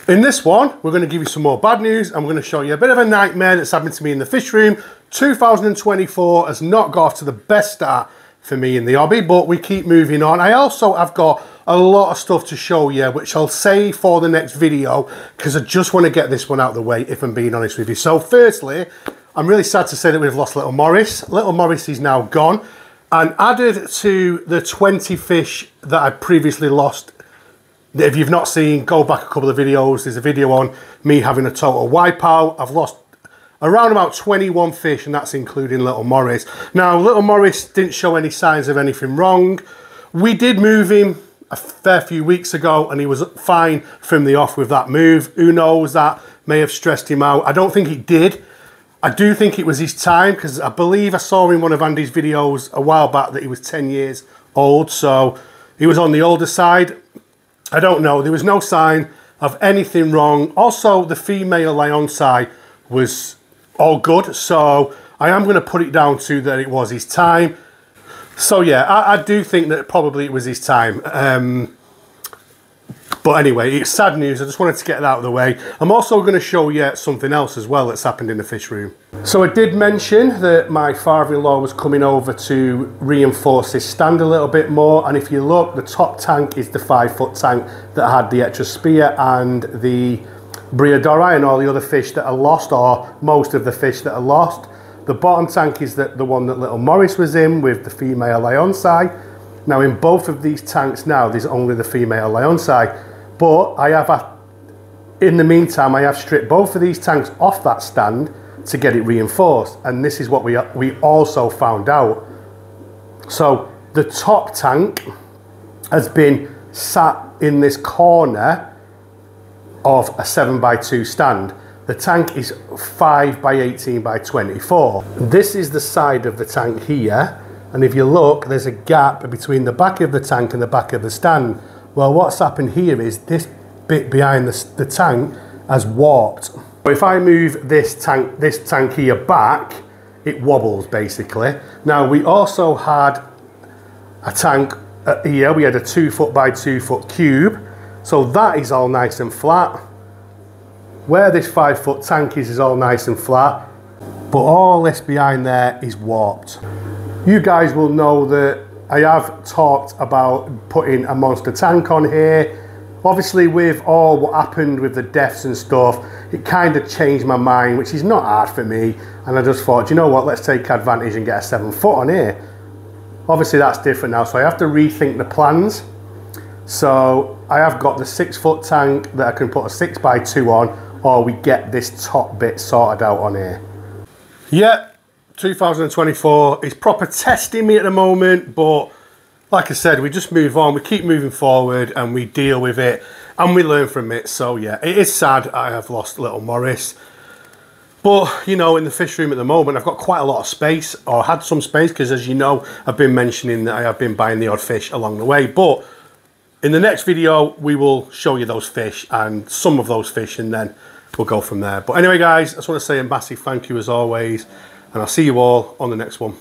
In this one, we're going to give you some more bad news, and we're going to show you a bit of a nightmare that's happened to me in the fish room. 2024 has not got off to the best start for me in the hobby, but we keep moving on. I've got a lot of stuff to show you, which I'll save for the next video, because I just want to get this one out of the way, if I'm being honest with you. So firstly, I'm really sad to say that we've lost Little Morris. Little Morris is now gone, and added to the 20 fish that I previously lost. If you've not seen, go back a couple of videos. There's a video on me having a total wipeout. I've lost around about 21 fish, and that's including Little Morris. Now, Little Morris didn't show any signs of anything wrong. We did move him a fair few weeks ago, and he was fine from the off with that move. Who knows, that may have stressed him out. I don't think it did. I do think it was his time, because I believe I saw in one of Andy's videos a while back that he was 10 years old, so he was on the older side. I don't know. There was no sign of anything wrong. Also, the female Leonsi was all good, so I am going to put it down to that it was his time. So yeah, I do think that probably it was his time. But anyway, it's sad news. I just wanted to get that out of the way. I'm also going to show you something else as well that's happened in the fish room. So I did mention that my father-in-law was coming over to reinforce this stand a little bit more. And if you look, the top tank is the 5-foot tank that had the Etrospia and the Briodori and all the other fish that are lost, or most of the fish that are lost. The bottom tank is the one that Little Morris was in with the female Leonsi. Now in both of these tanks now, there's only the female Leonsi. But in the meantime, I have stripped both of these tanks off that stand to get it reinforced. And this is what we also found out. So the top tank has been sat in this corner of a 7x2 stand. The tank is 5x18x24. This is the side of the tank here. And if you look, there's a gap between the back of the tank and the back of the stand. Well, what's happened here is this bit behind the tank has warped. If I move this tank here back, it wobbles basically. Now, we also had a tank here. We had a 2-foot by 2-foot cube. So that is all nice and flat. Where this 5-foot tank is all nice and flat. But all this behind there is warped. You guys will know that I have talked about putting a monster tank on here. Obviously, with all what happened with the deaths and stuff, it kind of changed my mind, which is not hard for me. And I just thought, you know what, let's take advantage and get a 7-foot on here. Obviously, that's different now, so I have to rethink the plans. So I have got the 6-foot tank that I can put a 6x2 on, or we get this top bit sorted out on here. Yeah. 2024 is proper testing me at the moment, but like I said, we just move on, we keep moving forward, and we deal with it and we learn from it. So yeah, it is sad I have lost Little Morris, but you know, in the fish room at the moment I've got quite a lot of space, or had some space, because as you know, I've been mentioning that I have been buying the odd fish along the way. But in the next video we will show you those fish and some of those fish, and then we'll go from there. But anyway guys, I just want to say a massive thank you as always, and I'll see you all on the next one.